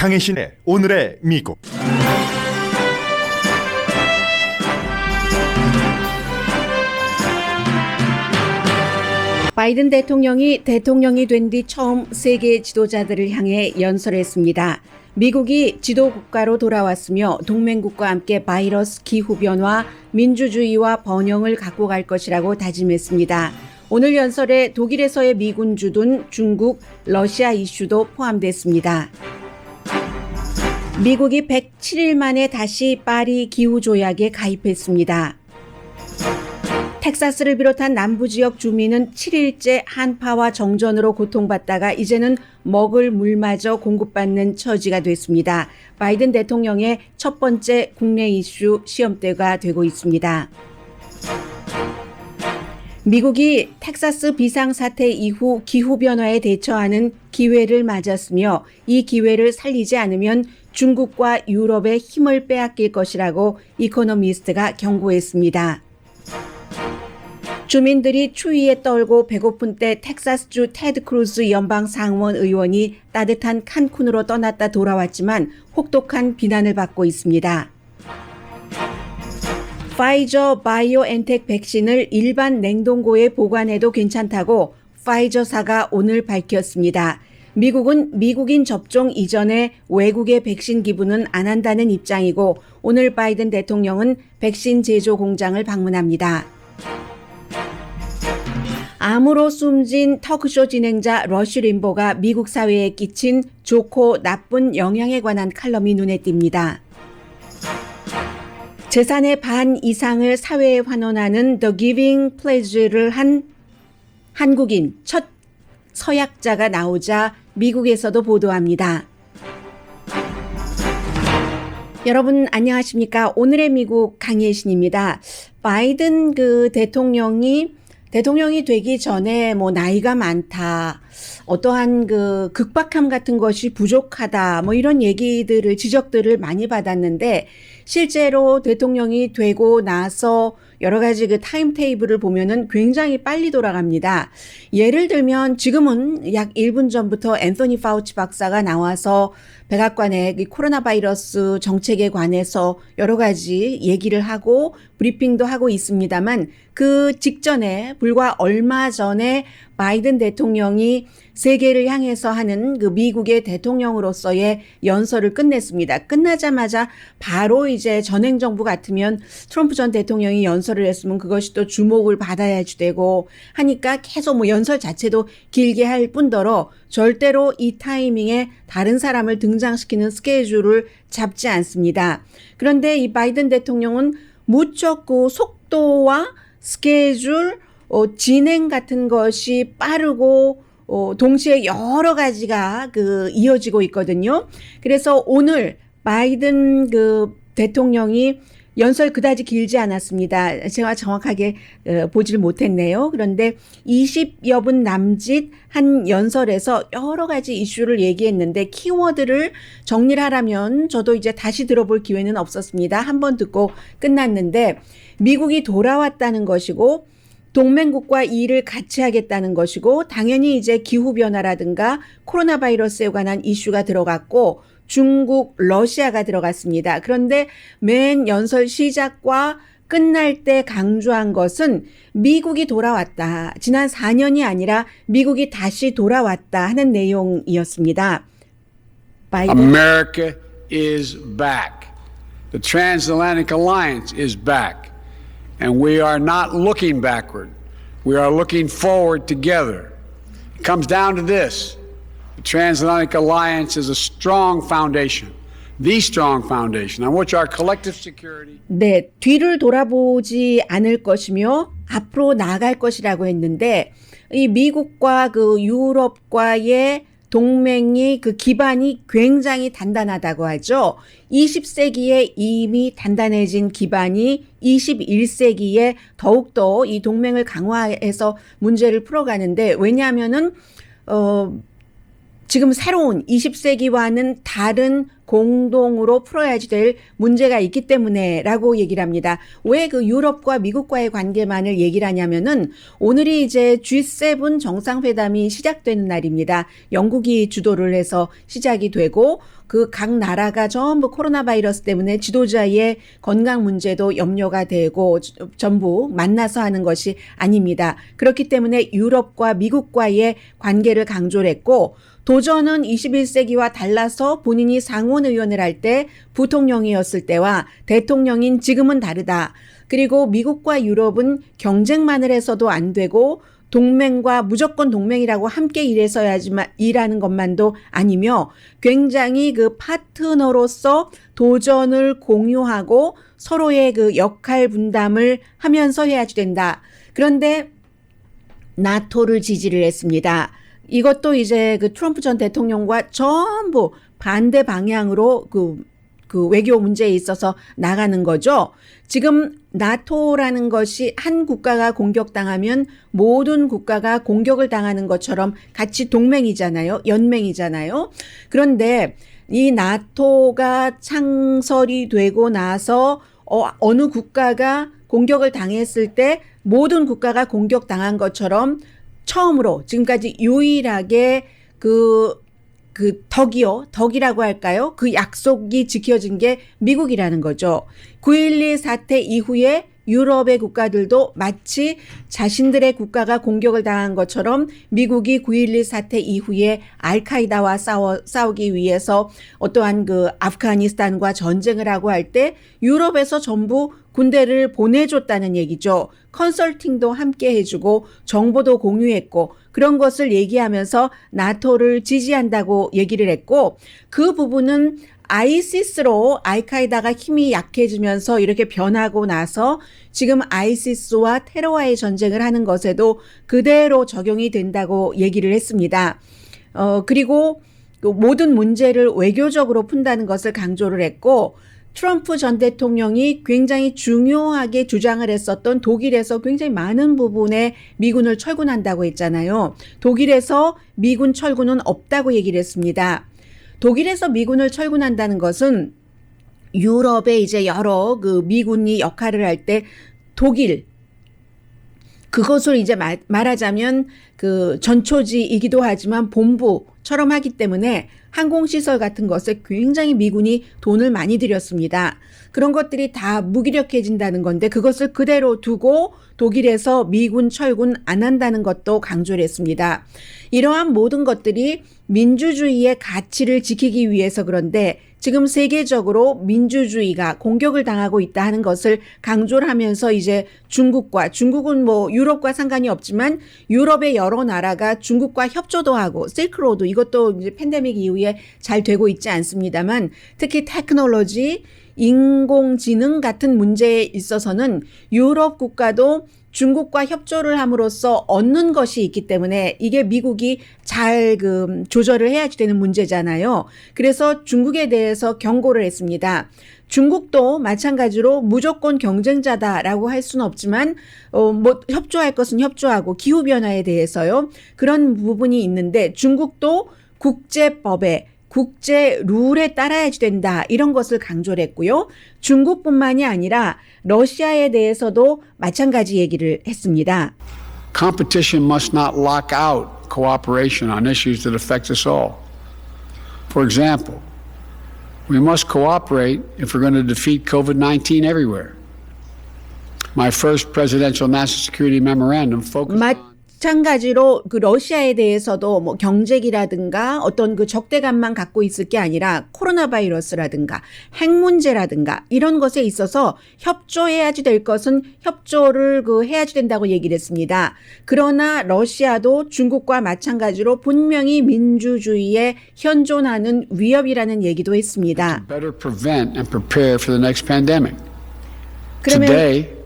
강혜신의 오늘의 미국. 바이든 대통령이 된 뒤 처음 세계 지도자들을 향해 연설했습니다. 미국이 지도국가로 돌아왔으며 동맹국과 함께 바이러스, 기후변화, 민주주의와 번영을 갖고 갈 것이라고 다짐했습니다. 오늘 연설에 독일에서의 미군 주둔, 중국, 러시아 이슈도 포함됐습니다. 미국이 107일 만에 다시 파리 기후조약에 가입했습니다. 텍사스를 비롯한 남부지역 주민은 7일째 한파와 정전으로 고통받다가 이제는 먹을 물마저 공급받는 처지가 됐습니다. 바이든 대통령의 첫 번째 국내 이슈 시험대가 되고 있습니다. 미국이 텍사스 비상사태 이후 기후변화에 대처하는 기회를 맞았으며 이 기회를 살리지 않으면 중국과 유럽의 힘을 빼앗길 것이라고 이코노미스트가 경고했습니다. 주민들이 추위에 떨고 배고픈 때 텍사스주 테드 크루즈 연방 상원 의원이 따뜻한 칸쿤으로 떠났다 돌아왔지만 혹독한 비난을 받고 있습니다. 파이저 바이오엔텍 백신을 일반 냉동고에 보관해도 괜찮다고 파이저사가 오늘 밝혔습니다. 미국은 미국인 접종 이전에 외국의 백신 기부는 안 한다는 입장이고 오늘 바이든 대통령은 백신 제조 공장을 방문합니다. 암으로 숨진 터크쇼 진행자 러쉬 림보가 미국 사회에 끼친 좋고 나쁜 영향에 관한 칼럼이 눈에 띕니다. 재산의 반 이상을 사회에 환원하는 The Giving Pledge를 한 한국인 첫 서약자가 나오자 미국에서도 보도합니다. 여러분 안녕하십니까? 오늘의 미국 강예신입니다. 바이든 대통령이 되기 전에 나이가 많다, 어떠한 극박함 같은 것이 부족하다, 이런 얘기들을, 지적들을 많이 받았는데 실제로 대통령이 되고 나서 여러 가지 타임테이블을 보면은 굉장히 빨리 돌아갑니다. 예를 들면 지금은 약 1분 전부터 앤서니 파우치 박사가 나와서 백악관의 코로나 바이러스 정책에 관해서 여러 가지 얘기를 하고 브리핑도 하고 있습니다만 그 직전에 불과 얼마 전에 바이든 대통령이 세계를 향해서 하는 미국의 대통령으로서의 연설을 끝냈습니다. 끝나자마자 바로 이제 전행정부 같으면 트럼프 전 대통령이 연설을 했으면 그것이 또 주목을 받아야지 되고 하니까 계속 연설 자체도 길게 할 뿐더러 절대로 이 타이밍에 다른 사람을 등장시키는 스케줄을 잡지 않습니다. 그런데 이 바이든 대통령은 무척 속도와 스케줄, 진행 같은 것이 빠르고 동시에 여러 가지가 이어지고 있거든요. 그래서 오늘 바이든 대통령이 연설 그다지 길지 않았습니다. 제가 정확하게 보지를 못했네요. 그런데 20여 분 남짓 한 연설에서 여러 가지 이슈를 얘기했는데 키워드를 정리를 하라면 저도 이제 다시 들어볼 기회는 없었습니다. 한 번 듣고 끝났는데 미국이 돌아왔다는 것이고 동맹국과 일을 같이 하겠다는 것이고 당연히 이제 기후변화라든가 코로나 바이러스에 관한 이슈가 들어갔고 중국, 러시아가 들어갔습니다. 그런데 맨 연설 시작과 끝날 때 강조한 것은 미국이 돌아왔다. 지난 4년이 아니라 미국이 다시 돌아왔다 하는 내용이었습니다. America is back. The Transatlantic Alliance is back. And we are not looking backward. We are looking forward together. It comes down to this. The Transatlantic Alliance is a strong foundation, the strong foundation on which our collective security. 네, 뒤를 돌아보지 않을 것이며 앞으로 나아갈 것이라고 했는데 이 미국과 유럽과의 동맹이 기반이 굉장히 단단하다고 하죠. 20세기에 이미 단단해진 기반이 21세기에 더욱더 이 동맹을 강화해서 문제를 풀어가는데 왜냐하면은 지금 새로운 20세기와는 다른 공동으로 풀어야지 될 문제가 있기 때문에라고 얘기를 합니다. 왜 그 유럽과 미국과의 관계만을 얘기를 하냐면은 오늘이 이제 G7 정상회담이 시작되는 날입니다. 영국이 주도를 해서 시작이 되고 그 각 나라가 전부 코로나 바이러스 때문에 지도자의 건강 문제도 염려가 되고 전부 만나서 하는 것이 아닙니다. 그렇기 때문에 유럽과 미국과의 관계를 강조를 했고 도전은 21세기와 달라서 본인이 상원의원을 할 때 부통령이었을 때와 대통령인 지금은 다르다. 그리고 미국과 유럽은 경쟁만을 해서도 안 되고 동맹과 무조건 동맹이라고 함께 일해서야지만 일하는 것만도 아니며 굉장히 그 파트너로서 도전을 공유하고 서로의 그 역할 분담을 하면서 해야지 된다. 그런데 나토를 지지를 했습니다. 이것도 이제 그 트럼프 전 대통령과 전부 반대 방향으로 그 외교 문제에 있어서 나가는 거죠. 지금 나토라는 것이 한 국가가 공격당하면 모든 국가가 공격을 당하는 것처럼 같이 동맹이잖아요. 연맹이잖아요. 그런데 이 나토가 창설이 되고 나서 어느 국가가 공격을 당했을 때 모든 국가가 공격당한 것처럼 처음으로 지금까지 유일하게 덕이라고 할까요? 그 약속이 지켜진 게 미국이라는 거죠. 9.12 사태 이후에 유럽의 국가들도 마치 자신들의 국가가 공격을 당한 것처럼 미국이 9.12 사태 이후에 알카이다와 싸우기 위해서 어떠한 그 아프가니스탄과 전쟁을 하고 할 때 유럽에서 전부 군대를 보내줬다는 얘기죠. 컨설팅도 함께 해주고 정보도 공유했고 그런 것을 얘기하면서 나토를 지지한다고 얘기를 했고 그 부분은 아이시스로 알카이다가 힘이 약해지면서 이렇게 변하고 나서 지금 아이시스와 테러와의 전쟁을 하는 것에도 그대로 적용이 된다고 얘기를 했습니다. 그리고 모든 문제를 외교적으로 푼다는 것을 강조를 했고 트럼프 전 대통령이 굉장히 중요하게 주장을 했었던 독일에서 굉장히 많은 부분에 미군을 철군한다고 했잖아요. 독일에서 미군 철군은 없다고 얘기를 했습니다. 독일에서 미군을 철군한다는 것은 유럽에 이제 여러 그 미군이 역할을 할 때 독일 그것을 이제 말하자면 그 전초지이기도 하지만 본부처럼 하기 때문에 항공시설 같은 것에 굉장히 미군이 돈을 많이 들였습니다. 그런 것들이 다 무기력해진다는 건데 그것을 그대로 두고 독일에서 미군 철군 안 한다는 것도 강조를 했습니다. 이러한 모든 것들이 민주주의의 가치를 지키기 위해서 그런데 지금 세계적으로 민주주의가 공격을 당하고 있다 하는 것을 강조를 하면서 이제 중국은 뭐 유럽과 상관이 없지만 유럽의 여러 나라가 중국과 협조도 하고 실크로드 이것도 이제 팬데믹 이후에 잘 되고 있지 않습니다만 특히 테크놀로지 인공지능 같은 문제에 있어서는 유럽 국가도 중국과 협조를 함으로써 얻는 것이 있기 때문에 이게 미국이 잘 조절을 해야지 되는 문제잖아요. 그래서 중국에 대해서 경고를 했습니다. 중국도 마찬가지로 무조건 경쟁자다라고 할 수는 없지만 뭐 협조할 것은 협조하고 기후 변화에 대해서요. 그런 부분이 있는데 중국도 국제법에 국제 룰에 따라야지 된다 이런 것을 강조를 했고요. 중국뿐만이 아니라 러시아에 대해서도 마찬가지 얘기를 했습니다. Competition must not lock out cooperation on issues that affect us all. For example, we must cooperate if we're going to defeat COVID-19 everywhere. My first presidential national security memorandum focused on 마찬가지로 그 러시아에 대해서도 뭐 경제기라든가 어떤 그 적대감만 갖고 있을 게 아니라 코로나 바이러스라든가 핵 문제라든가 이런 것에 있어서 협조해야지 될 것은 협조를 해야지 된다고 얘기를 했습니다. 그러나 러시아도 중국과 마찬가지로 분명히 민주주의에 현존하는 위협이라는 얘기도 했습니다. better prevent and prepare for the next pandemic. 그러면 Today,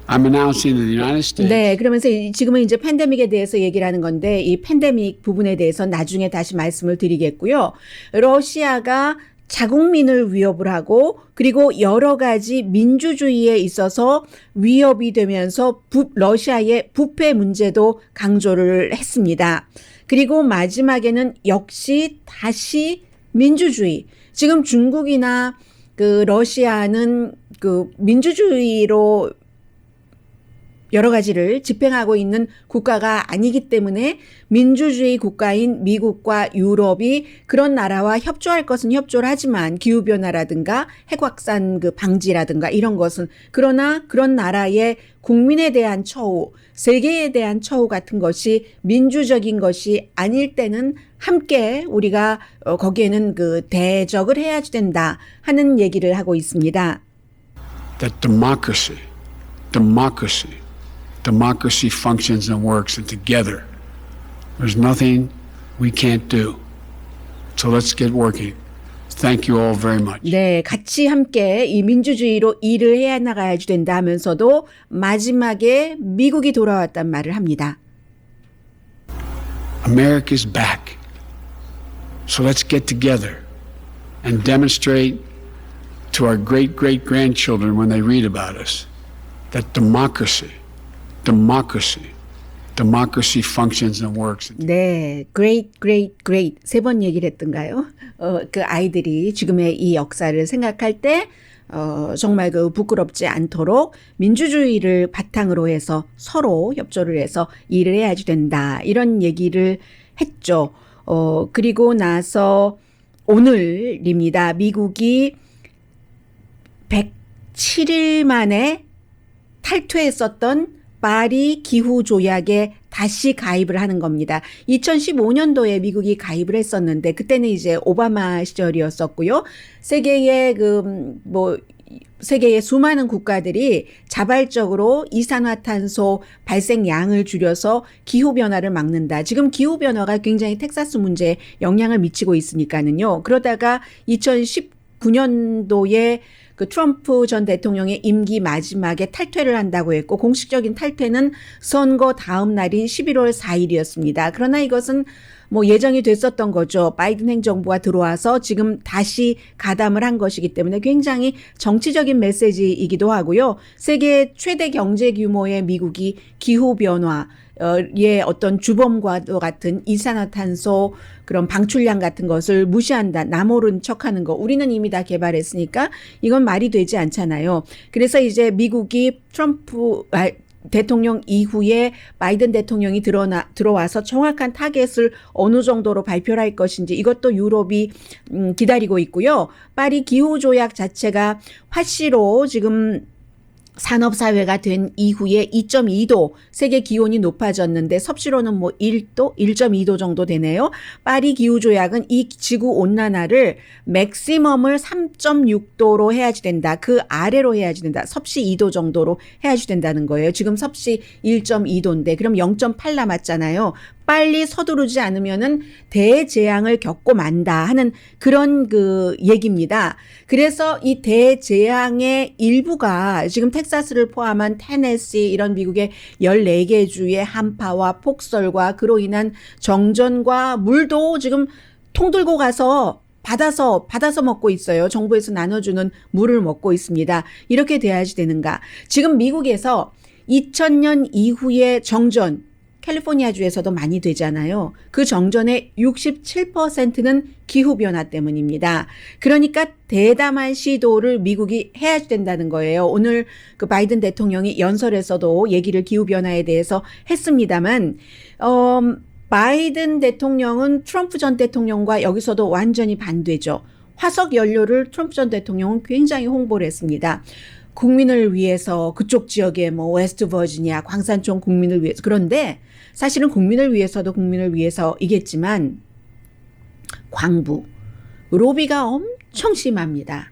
I'm announcing that the United States. 네, 그러면서 지금은 이제 팬데믹에 대해서 얘기를 하는 건데 이 팬데믹 부분에 대해서 나중에 다시 말씀을 드리겠고요. 러시아가 자국민을 위협을 하고 그리고 여러 가지 민주주의에 있어서 위협이 되면서 러시아의 부패 문제도 강조를 했습니다. 그리고 마지막에는 역시 다시 민주주의. 지금 중국이나 그 러시아는 그 민주주의로 여러 가지를 집행하고 있는 국가가 아니기 때문에 민주주의 국가인 미국과 유럽이 그런 나라와 협조할 것은 협조를 하지만 기후변화라든가 핵확산 그 방지라든가 이런 것은 그러나 그런 나라의 국민에 대한 처우, 세계에 대한 처우 같은 것이 민주적인 것이 아닐 때는 함께 우리가 거기에는 그 대적을 해야 된다 하는 얘기를 하고 있습니다. That democracy functions and works, and together there's nothing we can't do. So let's get working. Thank you all very much. 네, 같이 함께 이 민주주의로 일을 해 나가야 된다 하면서도 마지막에 미국이 돌아왔단 말을 합니다. America's back. So let's get together and demonstrate to our great-great-grandchildren when they read about us that democracy functions and works. 네, great 세 번 얘기를 했던가요? 그 아이들이 지금의 이 역사를 생각할 때 정말 그 부끄럽지 않도록 민주주의를 바탕으로 해서 서로 협조를 해서 일을 해야지 된다. 이런 얘기를 했죠. 그리고 나서 오늘입니다. 미국이 107일 만에 탈퇴했었던 파리 기후 조약에 다시 가입을 하는 겁니다. 2015년도에 미국이 가입을 했었는데 그때는 이제 오바마 시절이었었고요. 세계의 세계의 수많은 국가들이 자발적으로 이산화탄소 발생량을 줄여서 기후변화를 막는다. 지금 기후변화가 굉장히 텍사스 문제에 영향을 미치고 있으니까는요. 그러다가 2019년도에 그 트럼프 전 대통령의 임기 마지막에 탈퇴를 한다고 했고 공식적인 탈퇴는 선거 다음 날인 11월 4일이었습니다. 그러나 이것은 뭐 예정이 됐었던 거죠. 바이든 행정부가 들어와서 지금 다시 가담을 한 것이기 때문에 굉장히 정치적인 메시지이기도 하고요. 세계 최대 경제 규모의 미국이 기후변화의 어떤 주범과도 같은 이산화탄소 그런 방출량 같은 것을 무시한다. 나모른 척하는 거. 우리는 이미 다 개발했으니까 이건 말이 되지 않잖아요. 그래서 이제 미국이 트럼프 대통령 이후에 바이든 대통령이 들어와서 정확한 타겟을 어느 정도로 발표를 할 것인지 이것도 유럽이 기다리고 있고요. 파리 기후조약 자체가 화씨로 지금 산업사회가 된 이후에 2.2도 세계 기온이 높아졌는데 섭씨로는 뭐 1도, 1.2도 정도 되네요. 파리 기후조약은 이 지구온난화를 맥시멈을 3.6도로 해야지 된다. 그 아래로 해야지 된다. 섭씨 2도 정도로 해야지 된다는 거예요. 지금 섭씨 1.2도인데 그럼 0.8 남았잖아요. 빨리 서두르지 않으면은 대재앙을 겪고 만다 하는 그런 그 얘기입니다. 그래서 이 대재앙의 일부가 지금 텍사스를 포함한 테네시 이런 미국의 14개 주의 한파와 폭설과 그로 인한 정전과 물도 지금 통 들고 가서 받아서 먹고 있어요. 정부에서 나눠주는 물을 먹고 있습니다. 이렇게 돼야지 되는가. 지금 미국에서 2000년 이후의 정전 캘리포니아주에서도 많이 되잖아요. 그 정전의 67%는 기후변화 때문입니다. 그러니까 대담한 시도를 미국이 해야 된다는 거예요. 오늘 그 바이든 대통령이 연설에서도 얘기를 기후변화에 대해서 했습니다만 바이든 대통령은 트럼프 전 대통령과 여기서도 완전히 반대죠. 화석 연료를 트럼프 전 대통령은 굉장히 홍보를 했습니다. 국민을 위해서 그쪽 지역의 뭐 웨스트 버지니아 광산촌 국민을 위해서 그런데 사실은 국민을 위해서도 국민을 위해서이겠지만 광부 로비가 엄청 심합니다.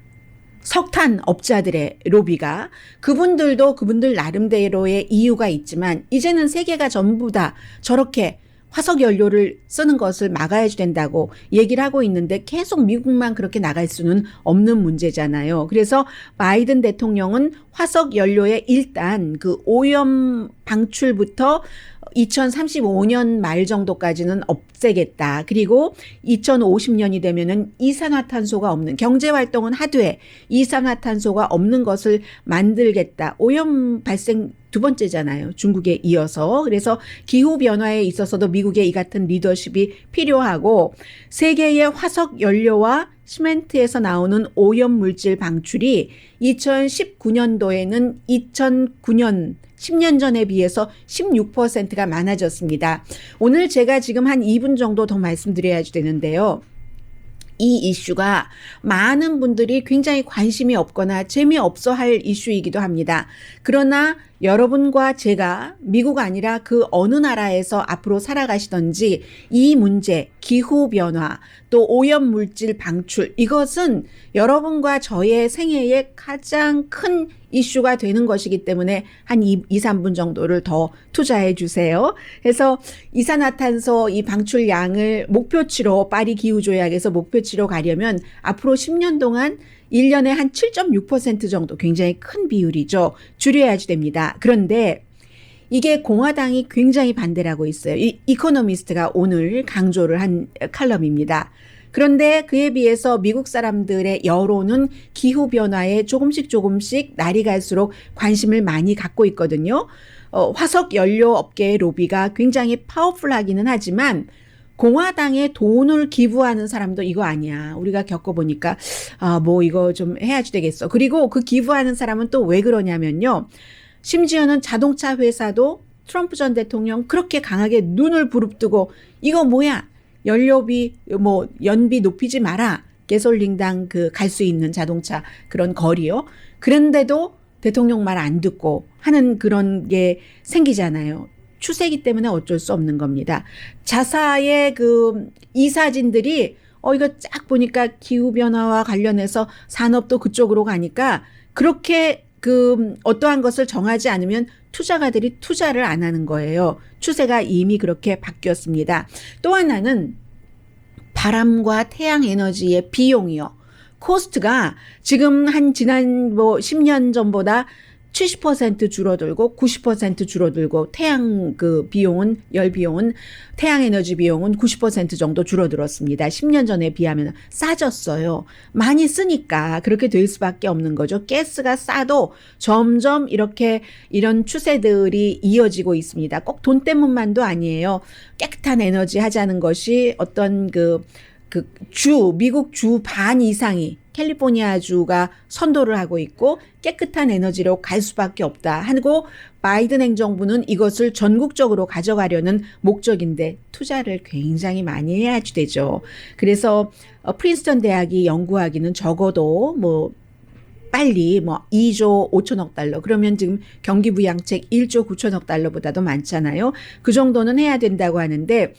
석탄 업자들의 로비가 그분들도 그분들 나름대로의 이유가 있지만 이제는 세계가 전부 다 저렇게 화석 연료를 쓰는 것을 막아야 된다고 얘기를 하고 있는데 계속 미국만 그렇게 나갈 수는 없는 문제잖아요. 그래서 바이든 대통령은 화석 연료에 일단 그 오염 방출부터 2035년 말 정도까지는 없애겠다. 그리고 2050년이 되면은 이산화탄소가 없는, 경제활동은 하되 이산화탄소가 없는 것을 만들겠다. 오염 발생 두 번째잖아요. 중국에 이어서. 그래서 기후변화에 있어서도 미국의 이 같은 리더십이 필요하고, 세계의 화석 연료와 시멘트에서 나오는 오염 물질 방출이 2019년도에는 2009년 10년 전에 비해서 16%가 많아졌습니다. 오늘 제가 지금 한 2분 정도 더 말씀드려야 되는데요. 이 이슈가 많은 분들이 굉장히 관심이 없거나 재미없어 할 이슈이기도 합니다. 그러나 여러분과 제가 미국 아니라 그 어느 나라에서 앞으로 살아가시던지 이 문제, 기후변화, 또 오염물질 방출, 이것은 여러분과 저의 생애의 가장 큰 이슈가 되는 것이기 때문에 한 2, 3분 정도를 더 투자해 주세요. 그래서 이산화탄소 이 방출량을 목표치로, 파리 기후조약에서 목표치로 가려면 앞으로 10년 동안 1년에 한 7.6% 정도, 굉장히 큰 비율이죠. 줄여야지 됩니다. 그런데 이게 공화당이 굉장히 반대를 하고 있어요. 이 이코노미스트가 오늘 강조를 한 칼럼입니다. 그런데 그에 비해서 미국 사람들의 여론은 기후변화에 조금씩 날이 갈수록 관심을 많이 갖고 있거든요. 화석 연료 업계의 로비가 굉장히 파워풀하기는 하지만 공화당에 돈을 기부하는 사람도 이거 아니야. 우리가 겪어보니까 뭐 이거 좀 해야지 되겠어. 그리고 그 기부하는 사람은 또 왜 그러냐면요. 심지어는 자동차 회사도 트럼프 전 대통령 그렇게 강하게 눈을 부릅뜨고 이거 뭐야? 연료비 뭐 연비 높이지 마라. 가솔린당 그 갈 수 있는 자동차 그런 거리요. 그런데도 대통령 말 안 듣고 하는 그런 게 생기잖아요. 추세이기 때문에 어쩔 수 없는 겁니다. 자사의 그 이사진들이 이거 쫙 보니까 기후변화와 관련해서 산업도 그쪽으로 가니까 그렇게 그 어떠한 것을 정하지 않으면 투자가들이 투자를 안 하는 거예요. 추세가 이미 그렇게 바뀌었습니다. 또 하나는 바람과 태양 에너지의 비용이요. 코스트가 지금 한 지난 10년 전보다 70% 줄어들고 90% 줄어들고 태양 그 비용은 열 비용은 태양 에너지 비용은 90% 정도 줄어들었습니다. 10년 전에 비하면 싸졌어요. 많이 쓰니까 그렇게 될 수밖에 없는 거죠. 가스가 싸도 점점 이렇게 이런 추세들이 이어지고 있습니다. 꼭 돈 때문만도 아니에요. 깨끗한 에너지 하자는 것이 어떤 미국 주 반 이상이 캘리포니아주가 선도를 하고 있고 깨끗한 에너지로 갈 수밖에 없다 하고 바이든 행정부는 이것을 전국적으로 가져가려는 목적인데 투자를 굉장히 많이 해야지 되죠. 그래서 프린스턴 대학이 연구하기는 적어도 빨리 2조 5천억 달러 그러면 지금 경기부양책 1조 9천억 달러보다도 많잖아요. 그 정도는 해야 된다고 하는데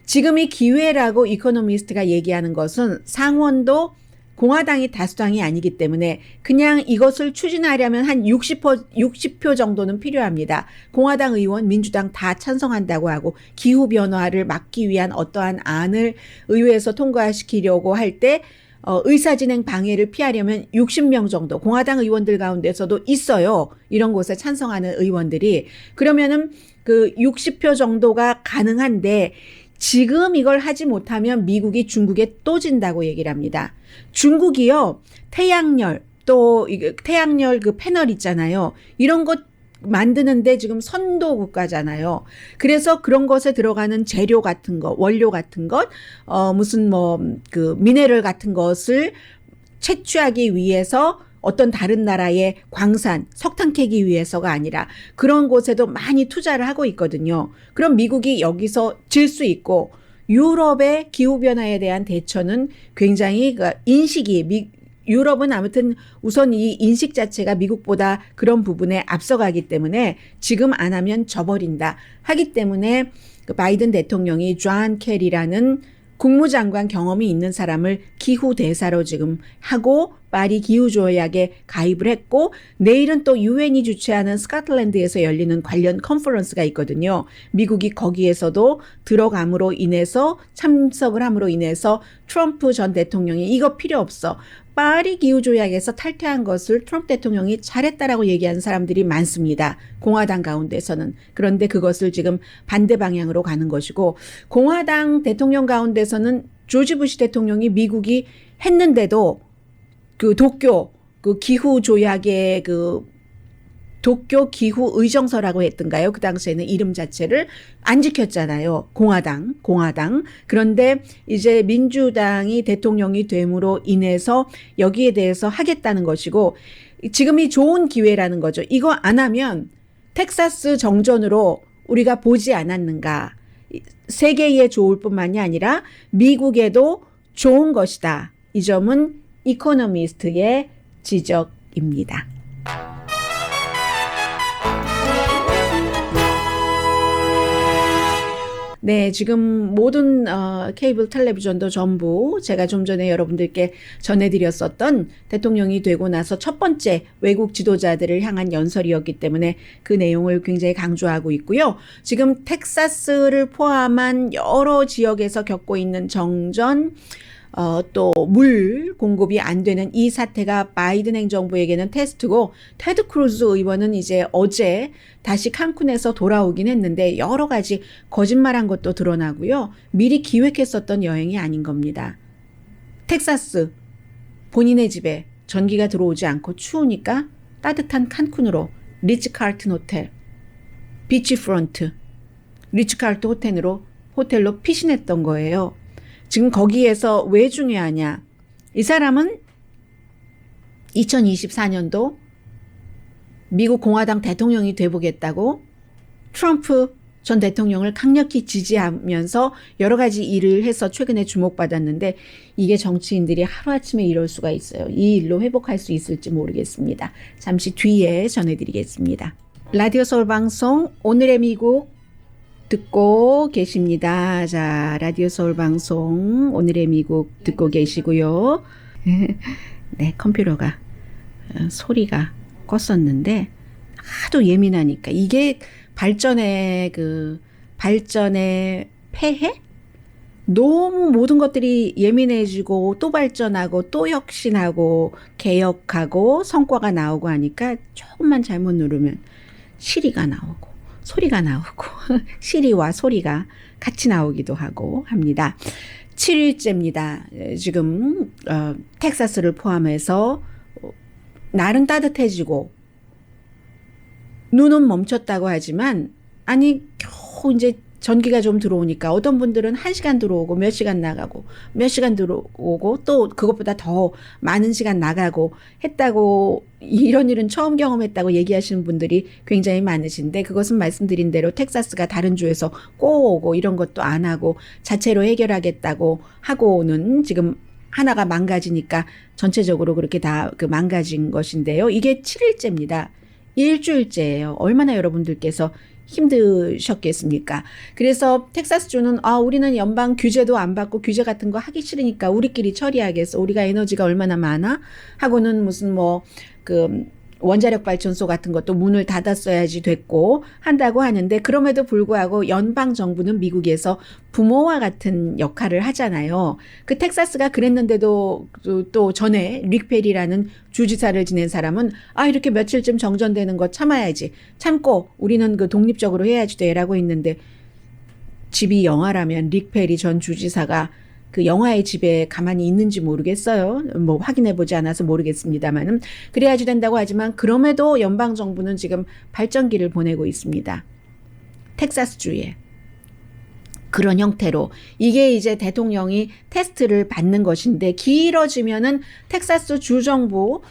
지금이 기회라고 이코노미스트가 얘기하는 것은 상원도 공화당이 다수당이 아니기 때문에 그냥 이것을 추진하려면 한 60표 정도는 필요합니다. 공화당 의원, 민주당 다 찬성한다고 하고 기후변화를 막기 위한 어떠한 안을 의회에서 통과시키려고 할 때 의사진행 방해를 피하려면 60명 정도 공화당 의원들 가운데서도 있어요. 이런 곳에 찬성하는 의원들이. 그러면은 그 60표 정도가 가능한데 지금 이걸 하지 못하면 미국이 중국에 또 진다고 얘기를 합니다. 중국이요. 태양열 또 태양열 그 패널 있잖아요. 이런 것 만드는데 지금 선도 국가잖아요. 그래서 그런 것에 들어가는 재료 같은 것, 원료 같은 것, 무슨 미네랄 같은 것을 채취하기 위해서 어떤 다른 나라의 광산, 석탄 캐기 위해서가 아니라 그런 곳에도 많이 투자를 하고 있거든요. 그럼 미국이 여기서 질 수 있고 유럽의 기후변화에 대한 대처는 굉장히 유럽은 아무튼 우선 이 인식 자체가 미국보다 그런 부분에 앞서가기 때문에 지금 안 하면 져버린다 하기 때문에 그 바이든 대통령이 존 케리라는 국무장관 경험이 있는 사람을 기후 대사로 지금 하고 파리 기후조약에 가입을 했고 내일은 또 유엔이 주최하는 스코틀랜드에서 열리는 관련 컨퍼런스가 있거든요. 미국이 거기에서도 들어감으로 인해서 참석을 함으로 인해서 트럼프 전 대통령이 이거 필요 없어. 파리 기후조약에서 탈퇴한 것을 트럼프 대통령이 잘했다라고 얘기하는 사람들이 많습니다. 공화당 가운데서는. 그런데 그것을 지금 반대 방향으로 가는 것이고 공화당 대통령 가운데서는 조지 부시 대통령이 미국이 했는데도 그 도쿄 그 기후조약의 그 도쿄 기후 의정서라고 했던가요? 그 당시에는 이름 자체를 안 지켰잖아요. 공화당. 그런데 이제 민주당이 대통령이 됨으로 인해서 여기에 대해서 하겠다는 것이고 지금이 좋은 기회라는 거죠. 이거 안 하면 텍사스 정전으로 우리가 보지 않았는가. 세계에 좋을 뿐만이 아니라 미국에도 좋은 것이다. 이 점은 이코노미스트의 지적입니다. 네, 지금 모든 케이블 텔레비전도 전부 제가 좀 전에 여러분들께 전해드렸었던 대통령이 되고 나서 첫 번째 외국 지도자들을 향한 연설이었기 때문에 그 내용을 굉장히 강조하고 있고요. 지금 텍사스를 포함한 여러 지역에서 겪고 있는 정전, 또 물 공급이 안 되는 이 사태가 바이든 행정부에게는 테스트고 테드 크루즈 의원은 이제 어제 다시 칸쿤에서 돌아오긴 했는데 여러 가지 거짓말한 것도 드러나고요. 미리 기획했었던 여행이 아닌 겁니다. 텍사스 본인의 집에 전기가 들어오지 않고 추우니까 따뜻한 칸쿤으로 리츠칼튼 호텔, 비치프런트, 리츠칼튼 호텔로 피신했던 거예요. 지금 거기에서 왜 중요하냐? 이 사람은 2024년도 미국 공화당 대통령이 돼보겠다고 트럼프 전 대통령을 강력히 지지하면서 여러 가지 일을 해서 최근에 주목받았는데 이게 정치인들이 하루아침에 이럴 수가 있어요. 이 일로 회복할 수 있을지 모르겠습니다. 잠시 뒤에 전해드리겠습니다. 라디오 서울 방송 오늘의 미국 듣고 계십니다. 자, 라디오 서울 방송 오늘의 미국 듣고 계시고요. 네, 컴퓨터가 소리가 껐었는데 하도 예민하니까 이게 발전의 폐해? 너무 모든 것들이 예민해지고 또 발전하고 또 혁신하고 개혁하고 성과가 나오고 하니까 조금만 잘못 누르면 시리가 나오고 소리가 나오고 시리와 소리가 같이 나오기도 하고 합니다. 7일째입니다. 지금 텍사스를 포함해서 날은 따뜻해지고 눈은 멈췄다고 하지만 아니 겨우 이제 전기가 좀 들어오니까 어떤 분들은 1시간 들어오고 몇 시간 나가고 몇 시간 들어오고 또 그것보다 더 많은 시간 나가고 했다고 이런 일은 처음 경험했다고 얘기하시는 분들이 굉장히 많으신데 그것은 말씀드린 대로 텍사스가 다른 주에서 꼬오고 이런 것도 안 하고 자체로 해결하겠다고 하고는 지금 하나가 망가지니까 전체적으로 그렇게 다 망가진 것인데요. 이게 7일째입니다. 일주일째예요. 얼마나 여러분들께서 힘드셨겠습니까? 그래서 텍사스주는 우리는 연방 규제도 안 받고 규제 같은 거 하기 싫으니까 우리끼리 처리하겠어. 우리가 에너지가 얼마나 많아? 하고는 무슨 원자력 발전소 같은 것도 문을 닫았어야지 됐고 한다고 하는데 그럼에도 불구하고 연방 정부는 미국에서 부모와 같은 역할을 하잖아요. 그 텍사스가 그랬는데도 또 전에 릭 페리라는 주지사를 지낸 사람은 이렇게 며칠쯤 정전되는 거 참아야지. 참고 우리는 독립적으로 해야지 돼라고 했는데 집이 영화라면 릭 페리 전 주지사가 그 영화의 집에 가만히 있는지 모르겠어요. 확인해보지 않아서 모르겠습니다만은 그래야지 된다고 하지만 그럼에도 연방정부는 지금 발전기를 보내고 있습니다. 텍사스주에. 그런 형태로 이게 이제 대통령이 테스트를 받는 것인데 길어지면은 텍사스 주정부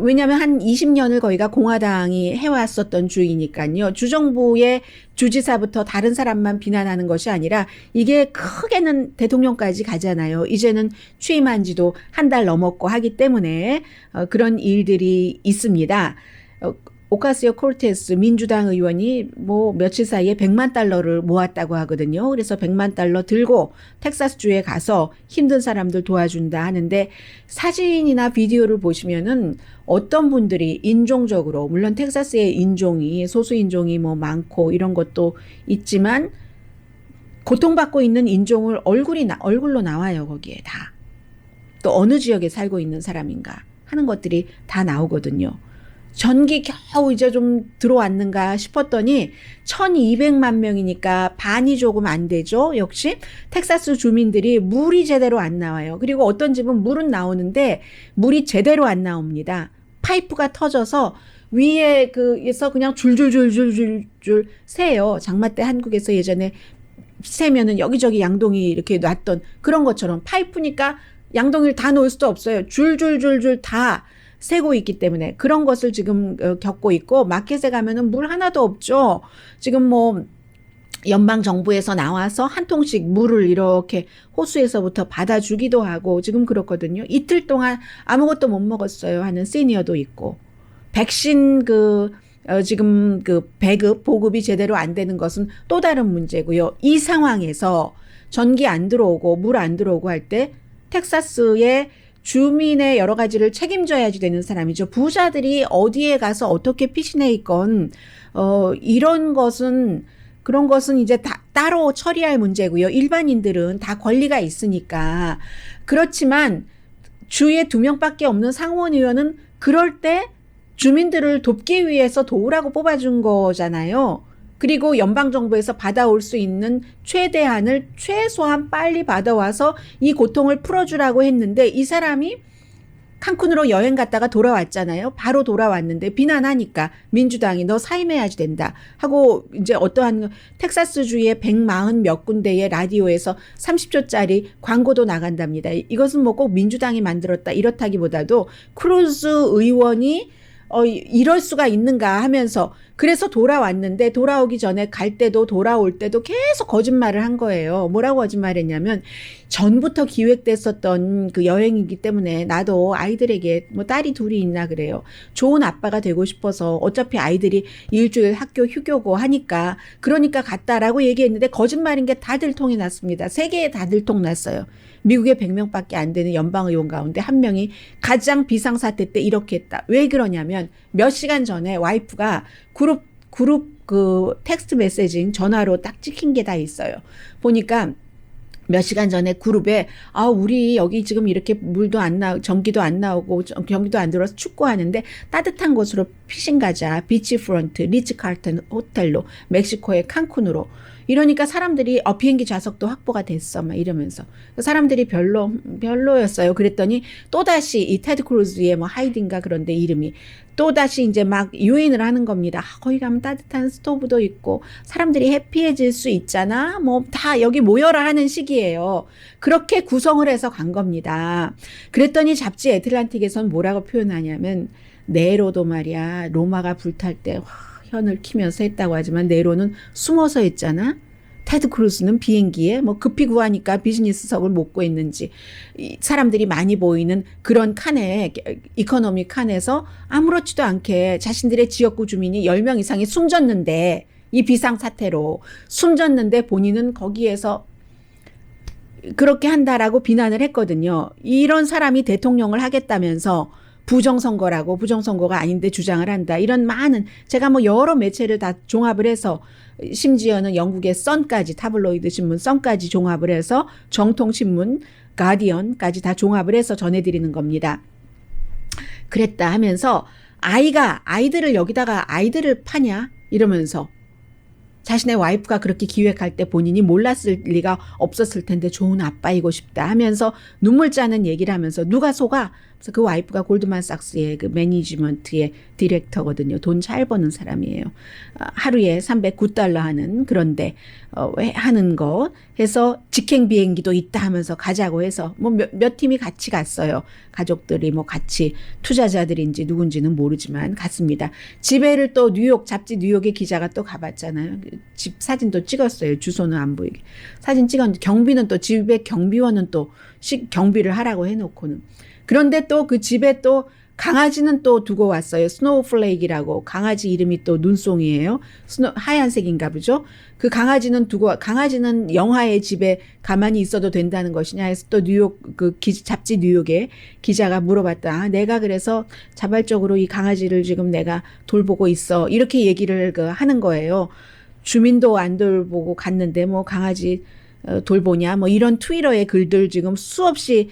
왜냐하면 한 20년을 거기가 공화당이 해왔었던 주이니까요. 주정부의 주지사부터 다른 사람만 비난하는 것이 아니라 이게 크게는 대통령까지 가잖아요. 이제는 취임한 지도 한 달 넘었고 하기 때문에 그런 일들이 있습니다. 오카시오 코르테스 민주당 의원이 뭐 며칠 사이에 100만 달러를 모았다고 하거든요. 그래서 100만 달러 들고 텍사스주에 가서 힘든 사람들 도와준다 하는데 사진이나 비디오를 보시면은 어떤 분들이 인종적으로 물론 텍사스의 인종이 소수 인종이 뭐 많고 이런 것도 있지만 고통받고 있는 인종을 얼굴로 나와요. 거기에 다. 또 어느 지역에 살고 있는 사람인가 하는 것들이 다 나오거든요. 전기 겨우 이제 좀 들어왔는가 싶었더니 1200만 명이니까 반이 조금 안 되죠. 역시 텍사스 주민들이 물이 제대로 안 나와요. 그리고 어떤 집은 물은 나오는데 물이 제대로 안 나옵니다. 파이프가 터져서 위에 그에서 그냥 줄줄줄줄줄줄 새요. 장마 때 한국에서 예전에 새면은 여기저기 양동이 이렇게 놨던 그런 것처럼 파이프니까 양동이를 다 놓을 수도 없어요. 줄줄줄줄 다 새고 있기 때문에 그런 것을 지금 겪고 있고 마켓에 가면은 물 하나도 없죠. 지금 뭐 연방 정부에서 나와서 한 통씩 물을 이렇게 호수에서부터 받아주기도 하고 지금 그렇거든요. 이틀 동안 아무것도 못 먹었어요 하는 시니어도 있고 백신 지금 보급이 제대로 안 되는 것은 또 다른 문제고요. 이 상황에서 전기 안 들어오고 물 안 들어오고 할 때 텍사스의 주민의 여러 가지를 책임져야지 되는 사람이죠. 부자들이 어디에 가서 어떻게 피신해 있건 그런 것은 이제 다 따로 처리할 문제고요. 일반인들은 다 권리가 있으니까. 그렇지만 주에 2명밖에 없는 상원 의원은 그럴 때 주민들을 돕기 위해서 도우라고 뽑아준 거잖아요. 그리고 연방정부에서 받아올 수 있는 최대한을 최소한 빨리 받아와서 이 고통을 풀어주라고 했는데 이 사람이 칸쿤으로 여행 갔다가 돌아왔잖아요. 바로 돌아왔는데 비난하니까 민주당이 너 사임해야지 된다 하고 이제 어떠한 텍사스주의 140 몇 군데의 라디오에서 30초짜리 광고도 나간답니다. 이것은 뭐 꼭 민주당이 만들었다 이렇다기보다도 크루즈 의원이 이럴 수가 있는가 하면서 그래서 돌아왔는데 돌아오기 전에 갈 때도 돌아올 때도 계속 거짓말을 한 거예요. 뭐라고 거짓말했냐면 전부터 기획됐었던 그 여행이기 때문에 나도 아이들에게 뭐 딸이 둘이 있나 그래요. 좋은 아빠가 되고 싶어서 어차피 아이들이 일주일 학교 휴교고 하니까 그러니까 갔다라고 얘기했는데 거짓말인 게 다 들통이 났습니다. 세계에 다 들통났어요. 미국에 100명밖에 안 되는 연방의원 가운데 한 명이 가장 비상사태 때 이렇게 했다. 왜 그러냐면 몇 시간 전에 와이프가 그룹 텍스트 메시징 전화로 딱 찍힌 게 다 있어요. 보니까 몇 시간 전에 그룹에 우리 여기 지금 이렇게 물도 안 전기도 안 나오고 경기도 안 들어서 축구하는데 따뜻한 곳으로 피신 가자. 비치프런트 리츠칼튼 호텔로 멕시코의 칸쿤으로. 이러니까 사람들이 비행기 좌석도 확보가 됐어 막 이러면서 사람들이 별로였어요. 그랬더니 또다시 이 테드 크루즈의 뭐 하이딘가 그런데 이름이 또다시 이제 막 유인을 하는 겁니다. 거기 가면 따뜻한 스토브도 있고 사람들이 해피해질 수 있잖아. 뭐 다 여기 모여라 하는 식이에요. 그렇게 구성을 해서 간 겁니다. 그랬더니 잡지 애틀란틱에선 뭐라고 표현하냐면 네로도 말이야 로마가 불탈 때 현을 키면서 했다고 하지만 네로는 숨어서 했잖아. 테드 크루즈는 비행기에 뭐 급히 구하니까 비즈니스석을 못 구했는지 사람들이 많이 보이는 그런 칸에 이코노미 칸에서 아무렇지도 않게 자신들의 지역구 주민이 10명 이상이 숨졌는데 이 비상사태로 숨졌는데 본인은 거기에서 그렇게 한다라고 비난을 했거든요. 이런 사람이 대통령을 하겠다면서 부정선거라고 부정선거가 아닌데 주장을 한다. 이런 많은 제가 뭐 여러 매체를 다 종합을 해서 심지어는 영국의 선까지 타블로이드 신문 선까지 종합을 해서 정통신문 가디언까지 다 종합을 해서 전해드리는 겁니다. 그랬다 하면서 아이들을 여기다가 아이들을 파냐 이러면서 자신의 와이프가 그렇게 기획할 때 본인이 몰랐을 리가 없었을 텐데 좋은 아빠이고 싶다 하면서 눈물 짜는 얘기를 하면서 누가 속아? 그래서 그 와이프가 골드만삭스의 그 매니지먼트의 디렉터거든요. 돈 잘 버는 사람이에요. 하루에 $309 하는 그런데 하는 거 해서 직행 비행기도 있다 하면서 가자고 해서 뭐 몇 팀이 같이 갔어요. 가족들이 뭐 같이 투자자들인지 누군지는 모르지만 갔습니다. 집에를 또 잡지 뉴욕의 기자가 또 가봤잖아요. 집 사진도 찍었어요. 주소는 안 보이게. 사진 찍었는데 경비는 또 집에 경비원은 또 경비를 하라고 해놓고는. 그런데 또 그 집에 또 강아지는 또 두고 왔어요. 스노우플레이크라고. 강아지 이름이 또 눈송이에요. 하얀색인가 보죠. 그 강아지는 강아지는 영화의 집에 가만히 있어도 된다는 것이냐 해서 또 뉴욕 잡지 뉴욕에 기자가 물어봤다. 아, 내가 그래서 자발적으로 이 강아지를 지금 내가 돌보고 있어. 이렇게 얘기를 하는 거예요. 주민도 안 돌보고 갔는데 뭐 강아지 돌보냐 뭐 이런 트위터의 글들 지금 수없이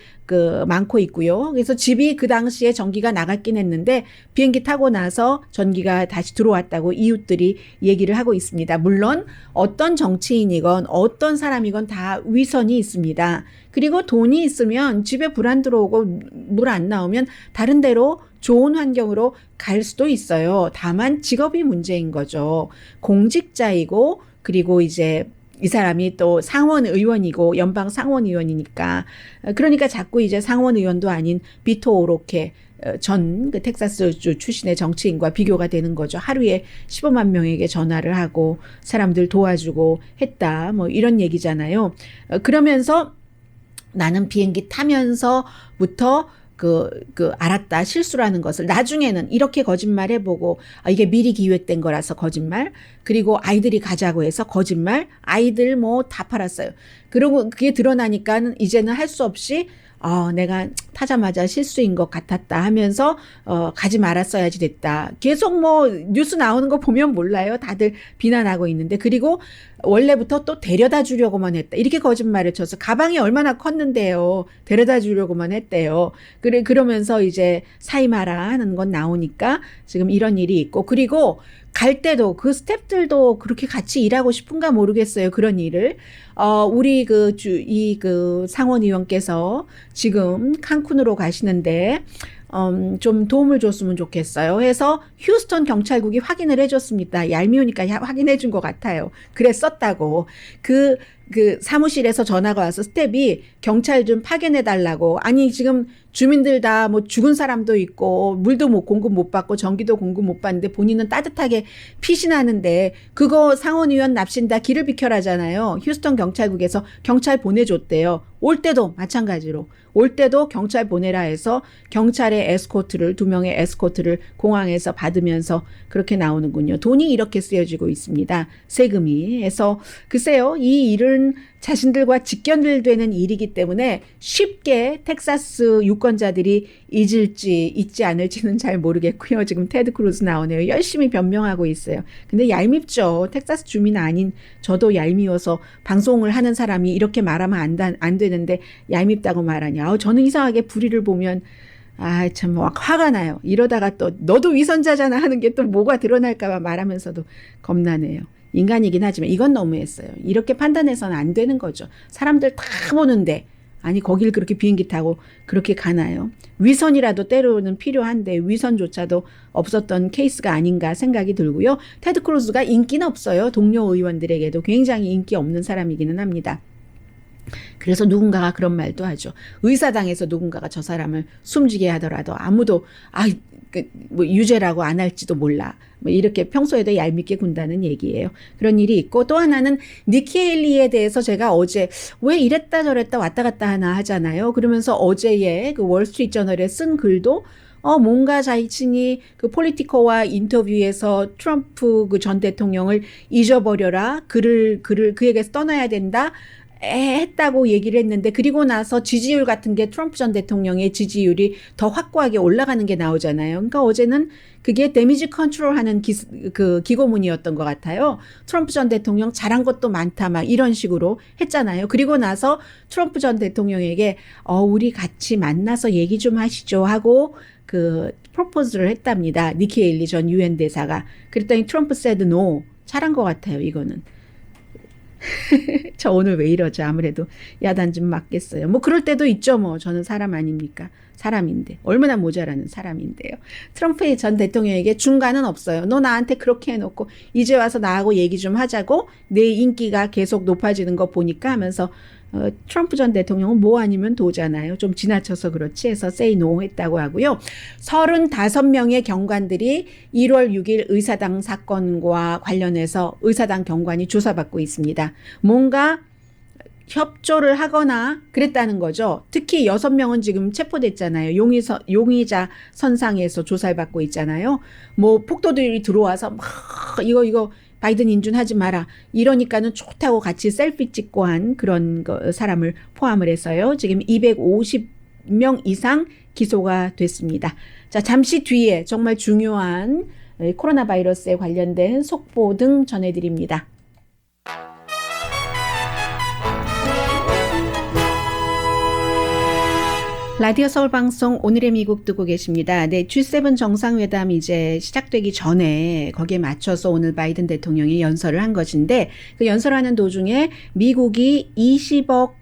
많고 있고요. 그래서 집이 그 당시에 전기가 나갔긴 했는데 비행기 타고 나서 전기가 다시 들어왔다고 이웃들이 얘기를 하고 있습니다. 물론 어떤 정치인이건 어떤 사람이건 다 위선이 있습니다. 그리고 돈이 있으면 집에 불 안 들어오고 물 안 나오면 다른 데로 좋은 환경으로 갈 수도 있어요. 다만 직업이 문제인 거죠. 공직자이고 그리고 이제 이 사람이 또 상원 의원이고 연방 상원 의원이니까 그러니까 자꾸 이제 상원 의원도 아닌 비토 오로케 전 텍사스주 출신의 정치인과 비교가 되는 거죠. 하루에 15만 명에게 전화를 하고 사람들 도와주고 했다. 뭐 이런 얘기잖아요. 그러면서 나는 비행기 타면서부터 알았다. 실수라는 것을. 나중에는 이렇게 거짓말 해보고, 이게 미리 기획된 거라서 거짓말. 그리고 아이들이 가자고 해서 거짓말. 아이들 뭐 다 팔았어요. 그리고 그게 드러나니까 이제는 할 수 없이, 내가 타자마자 실수인 것 같았다 하면서, 가지 말았어야지 됐다. 계속 뭐, 뉴스 나오는 거 보면 몰라요. 다들 비난하고 있는데. 그리고 원래부터 또 데려다 주려고만 했다. 이렇게 거짓말을 쳐서 가방이 얼마나 컸는데요. 데려다 주려고만 했대요. 그러면서 이제 사임하라 하는 건 나오니까 지금 이런 일이 있고. 그리고 갈 때도 그 스태프들도 그렇게 같이 일하고 싶은가 모르겠어요. 그런 일을. 우리 상원 의원께서 지금 칸쿤으로 가시는데, 좀 도움을 줬으면 좋겠어요. 해서 휴스턴 경찰국이 확인을 해줬습니다. 얄미우니까 확인해 준 것 같아요. 그랬었다고. 그 사무실에서 전화가 와서 스텝이 경찰 좀 파견해 달라고. 아니 지금 주민들 다 뭐 죽은 사람도 있고 물도 공급 못 받고 전기도 공급 못 받는데 본인은 따뜻하게 피신하는데 그거 상원의원 납신다 길을 비켜라잖아요. 휴스턴 경찰국에서 경찰 보내줬대요. 올 때도 마찬가지로. 올 때도 경찰 보내라 해서 경찰의 에스코트를 2명의 에스코트를 공항에서 받으면서 그렇게 나오는군요. 돈이 이렇게 쓰여지고 있습니다. 세금이. 해서 글쎄요. 이 일은 자신들과 직결되는 일이기 때문에 쉽게 텍사스 유권자들이 잊지 않을지는 잘 모르겠고요. 지금 테드 크루즈 나오네요. 열심히 변명하고 있어요. 근데 얄밉죠. 텍사스 주민 아닌 저도 얄미워서 방송을 하는 사람이 이렇게 말하면 안 되는데 얄밉다고 말하냐. 저는 이상하게 불의를 보면 참 화가 나요. 이러다가 또 너도 위선자잖아 하는 게 또 뭐가 드러날까 봐 말하면서도 겁나네요. 인간이긴 하지만 이건 너무했어요. 이렇게 판단해서는 안 되는 거죠. 사람들 다 보는데 아니 거길 그렇게 비행기 타고 그렇게 가나요? 위선이라도 때로는 필요한데 위선조차도 없었던 케이스가 아닌가 생각이 들고요. 테드 크루즈가 인기는 없어요. 동료 의원들에게도 굉장히 인기 없는 사람이기는 합니다. 그래서 누군가가 그런 말도 하죠. 의사당에서 누군가가 저 사람을 숨지게 하더라도 아무도 유죄라고 안 할지도 몰라. 뭐 이렇게 평소에도 얄밉게 군다는 얘기예요. 그런 일이 있고 또 하나는 니키 헤일리에 대해서 제가 어제 왜 이랬다 저랬다 왔다 갔다 하나 하잖아요. 그러면서 어제의 그 월스트리트 저널에 쓴 글도 뭔가 자신이 그 폴리티코와 인터뷰에서 트럼프 그 전 대통령을 잊어버려라. 그에게서 떠나야 된다. 했다고 얘기를 했는데 그리고 나서 지지율 같은 게 트럼프 전 대통령의 지지율이 더 확고하게 올라가는 게 나오잖아요. 그러니까 어제는 그게 데미지 컨트롤하는 기고문이었던 것 같아요. 트럼프 전 대통령 잘한 것도 많다 막 이런 식으로 했잖아요. 그리고 나서 트럼프 전 대통령에게 우리 같이 만나서 얘기 좀 하시죠 하고 프로포즈를 했답니다. 니키 헤일리 전 유엔 대사가. 그랬더니 트럼프 said no. 잘한 것 같아요. 이거는. 저 오늘 왜 이러죠? 아무래도 야단 좀 맞겠어요. 뭐 그럴 때도 있죠. 뭐 저는 사람 아닙니까? 사람인데 얼마나 모자라는 사람인데요. 트럼프 전 대통령에게 중간은 없어요. 너 나한테 그렇게 해놓고 이제 와서 나하고 얘기 좀 하자고 내 인기가 계속 높아지는 거 보니까 하면서 트럼프 전 대통령은 뭐 아니면 도잖아요. 좀 지나쳐서 그렇지 해서 say no 했다고 하고요. 35명의 경관들이 1월 6일 의사당 사건과 관련해서 의사당 경관이 조사받고 있습니다. 뭔가 협조를 하거나 그랬다는 거죠. 특히 6명은 지금 체포됐잖아요. 용의자 선상에서 조사를 받고 있잖아요. 뭐 폭도들이 들어와서 막 이거 바이든 인준하지 마라. 이러니까는 좋다고 같이 셀피 찍고 한 그런 사람을 포함을 해서요. 지금 250명 이상 기소가 됐습니다. 자, 잠시 뒤에 정말 중요한 코로나 바이러스에 관련된 속보 등 전해드립니다. 라디오 서울 방송 오늘의 미국 듣고 계십니다. 네, G7 정상회담 이제 시작되기 전에 거기에 맞춰서 오늘 바이든 대통령이 연설을 한 것인데 그 연설하는 도중에 미국이 20억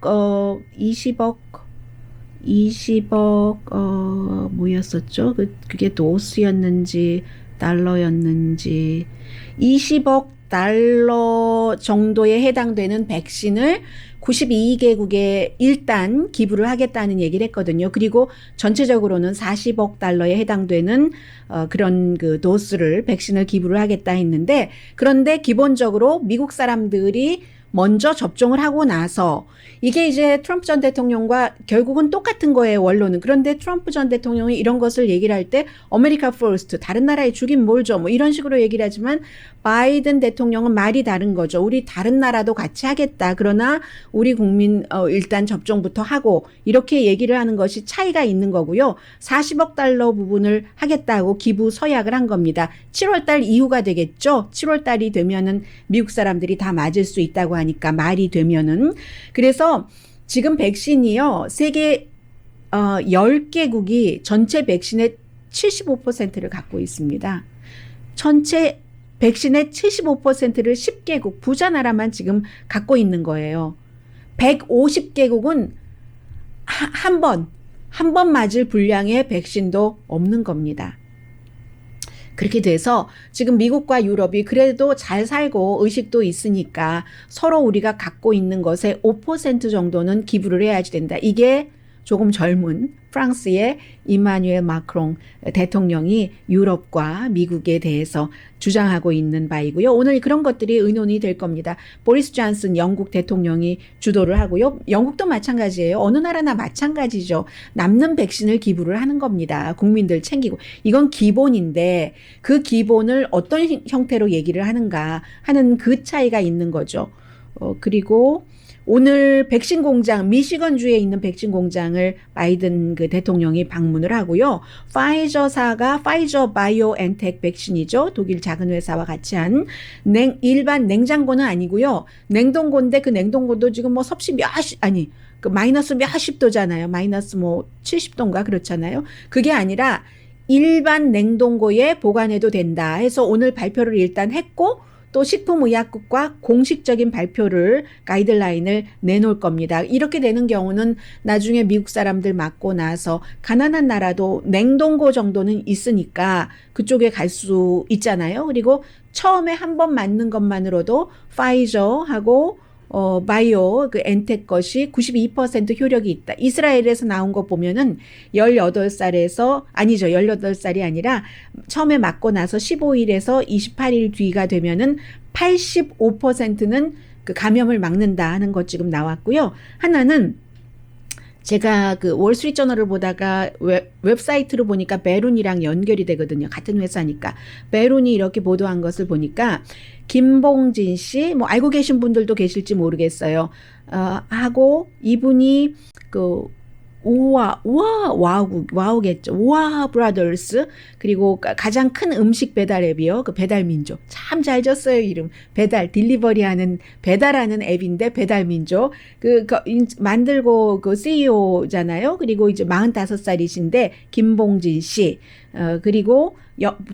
뭐였었죠? 그게 도스였는지 달러였는지 20억 달러 정도에 해당되는 백신을 92개국에 일단 기부를 하겠다는 얘기를 했거든요. 그리고 전체적으로는 40억 달러에 해당되는 그런 그 도스를 백신을 기부를 하겠다 했는데 그런데 기본적으로 미국 사람들이 먼저 접종을 하고 나서 이게 이제 트럼프 전 대통령과 결국은 똑같은 거예요, 원론은. 그런데 트럼프 전 대통령이 이런 것을 얘기를 할 때 아메리카 퍼스트, 다른 나라에 주긴 뭘 줘, 뭐 이런 식으로 얘기를 하지만 바이든 대통령은 말이 다른 거죠. 우리 다른 나라도 같이 하겠다. 그러나 우리 국민 일단 접종부터 하고 이렇게 얘기를 하는 것이 차이가 있는 거고요. 40억 달러 부분을 하겠다고 기부 서약을 한 겁니다. 7월 달 이후가 되겠죠. 7월 달이 되면은 미국 사람들이 다 맞을 수 있다고 하니까 말이 되면은. 그래서 지금 백신이요. 세계 10개국이 전체 백신의 75%를 갖고 있습니다. 전체 백신의 75%를 10개국 부자 나라만 지금 갖고 있는 거예요. 150개국은 한 번 맞을 분량의 백신도 없는 겁니다. 그렇게 돼서 지금 미국과 유럽이 그래도 잘 살고 의식도 있으니까 서로 우리가 갖고 있는 것의 5% 정도는 기부를 해야지 된다. 이게 조금 젊은 프랑스의 이마뉴엘 마크롱 대통령이 유럽과 미국에 대해서 주장하고 있는 바이고요. 오늘 그런 것들이 의논이 될 겁니다. 보리스 존슨 영국 대통령이 주도를 하고요. 영국도 마찬가지예요. 어느 나라나 마찬가지죠. 남는 백신을 기부를 하는 겁니다. 국민들 챙기고. 이건 기본인데 그 기본을 어떤 형태로 얘기를 하는가 하는 그 차이가 있는 거죠. 그리고 오늘 백신 공장, 미시건주에 있는 백신 공장을 바이든 그 대통령이 방문을 하고요. 파이저사가 파이저 바이오엔텍 백신이죠. 독일 작은 회사와 같이 한 일반 냉장고는 아니고요. 냉동고인데 그 냉동고도 지금 뭐 섭씨 그 마이너스 몇십 도잖아요. 마이너스 뭐 70도인가 그렇잖아요. 그게 아니라 일반 냉동고에 보관해도 된다 해서 오늘 발표를 일단 했고 또 식품의약국과 공식적인 발표를 가이드라인을 내놓을 겁니다. 이렇게 되는 경우는 나중에 미국 사람들 맞고 나서 가난한 나라도 냉동고 정도는 있으니까 그쪽에 갈 수 있잖아요. 그리고 처음에 한 번 맞는 것만으로도 파이저하고 바이오 그 엔텍 것이 92% 효력이 있다. 이스라엘에서 나온 거 보면은 18살이 아니라 처음에 맞고 나서 15일에서 28일 뒤가 되면은 85%는 그 감염을 막는다 하는 것 지금 나왔고요. 하나는 제가 그 월스트리트저널을 보다가 웹사이트로 보니까 베룬이랑 연결이 되거든요. 같은 회사니까. 베룬이 이렇게 보도한 것을 보니까 김봉진 씨, 뭐 알고 계신 분들도 계실지 모르겠어요. 하고 이분이 그 와우겠죠. 우아 브라더스. 그리고 가장 큰 음식 배달 앱이요. 그 배달민족. 참 잘 졌어요, 이름. 배달하는 앱인데 배달민족. 만들고 그 CEO잖아요. 그리고 이제 45살이신데, 김봉진 씨. 그리고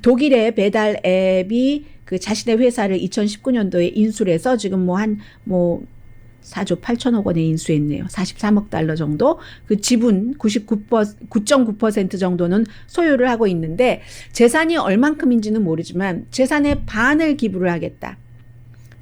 독일의 배달 앱이 그 자신의 회사를 2019년도에 인수를 해서 지금 4조 8천억 원에 인수했네요. 43억 달러 정도. 그 지분 9.9% 정도는 소유를 하고 있는데 재산이 얼만큼인지는 모르지만 재산의 반을 기부를 하겠다.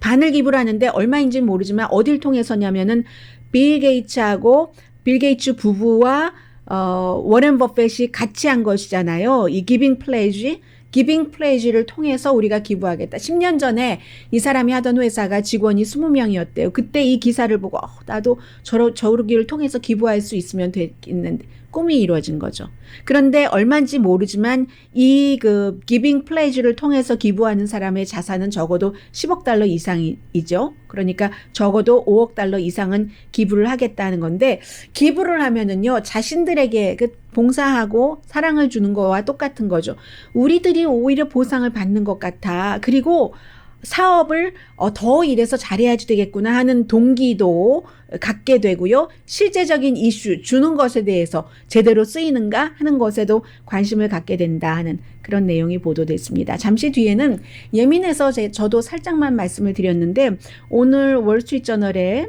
반을 기부를 하는데 얼마인지는 모르지만 어딜 통해서냐면은 빌 게이츠 부부와 워렌 버핏이 같이 한 것이잖아요. 이 기빙 플레지 기빙 플레이지를 통해서 우리가 기부하겠다. 10년 전에 이 사람이 하던 회사가 직원이 20명이었대요. 그때 이 기사를 보고 나도 저러기를 통해서 기부할 수 있으면 되겠는데 꿈이 이루어진 거죠. 그런데 얼마인지 모르지만 이 그 기빙 플레이즈를 통해서 기부하는 사람의 자산은 적어도 10억 달러 이상이죠. 그러니까 적어도 5억 달러 이상은 기부를 하겠다는 건데, 기부를 하면은요, 자신들에게 그 봉사하고 사랑을 주는 거와 똑같은 거죠. 우리들이 오히려 보상을 받는 것 같아. 그리고 사업을 더 이래서 잘해야지 되겠구나 하는 동기도 갖게 되고요. 실제적인 이슈, 주는 것에 대해서 제대로 쓰이는가 하는 것에도 관심을 갖게 된다 하는 그런 내용이 보도됐습니다. 잠시 뒤에는 예민해서 저도 살짝만 말씀을 드렸는데, 오늘 월스트리트저널에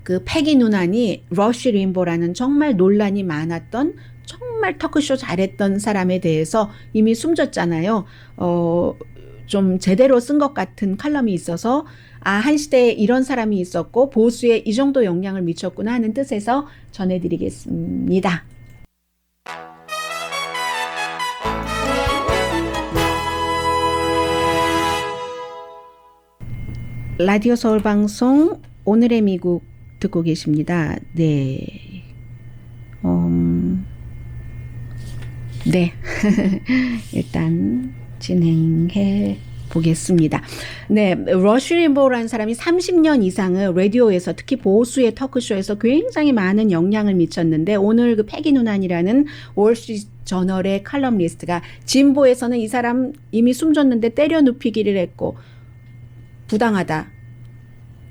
그 패기 누난이 러쉬 림보라는 정말 논란이 많았던, 정말 터크쇼 잘했던 사람에 대해서 이미 숨졌잖아요. 좀 제대로 쓴 것 같은 칼럼이 있어서 한 시대에 이런 사람이 있었고 보수에 이 정도 영향을 미쳤구나 하는 뜻에서 전해드리겠습니다. 라디오 서울 방송 오늘의 미국 듣고 계십니다. 네. 네. 일단 진행해 보겠습니다. 네, 러쉬 림보라는 사람이 30년 이상을 라디오에서, 특히 보수의 터크쇼에서 굉장히 많은 영향을 미쳤는데, 오늘 그 패기 누난이라는 월스트리트 저널의 칼럼니스트가 진보에서는 이 사람 이미 숨졌는데 때려 눕히기를 했고 부당하다.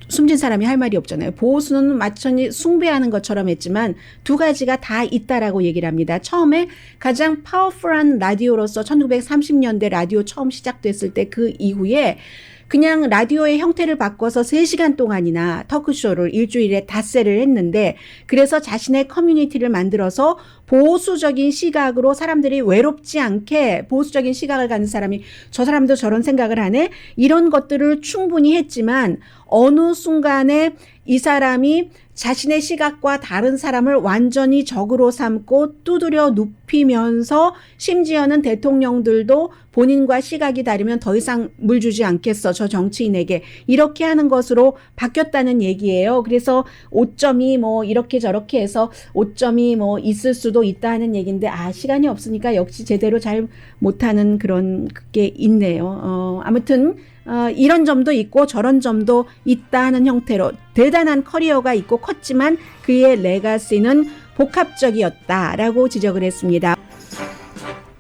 숨진 사람이 할 말이 없잖아요. 보수는 마치 숭배하는 것처럼 했지만 두 가지가 다 있다라고 얘기를 합니다. 처음에 가장 파워풀한 라디오로서 1930년대 라디오 처음 시작됐을 때 그 이후에 그냥 라디오의 형태를 바꿔서 3시간 동안이나 터크쇼를 일주일에 닷새를 했는데, 그래서 자신의 커뮤니티를 만들어서 보수적인 시각으로 사람들이 외롭지 않게, 보수적인 시각을 가는 사람이 저 사람도 저런 생각을 하네? 이런 것들을 충분히 했지만 어느 순간에 이 사람이 자신의 시각과 다른 사람을 완전히 적으로 삼고 두드려 눕히면서 심지어는 대통령들도 본인과 시각이 다르면 더 이상 물 주지 않겠어, 저 정치인에게, 이렇게 하는 것으로 바뀌었다는 얘기예요. 그래서 5점이 뭐 이렇게 저렇게 해서 5점이 뭐 있을 수도 있다 하는 얘기인데, 시간이 없으니까 역시 제대로 잘 못하는 그런 게 있네요. 아무튼 이런 점도 있고 저런 점도 있다 하는 형태로 대단한 커리어가 있고 컸지만 그의 레가시는 복합적이었다라고 지적을 했습니다.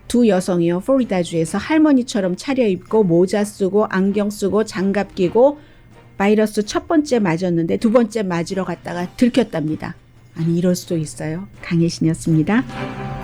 두 여성이요, 플로리다주에서 할머니처럼 차려입고 모자 쓰고 안경 쓰고 장갑 끼고 바이러스 첫 번째 맞았는데 두 번째 맞으러 갔다가 들켰답니다. 아니, 이럴 수도 있어요. 강혜신이었습니다.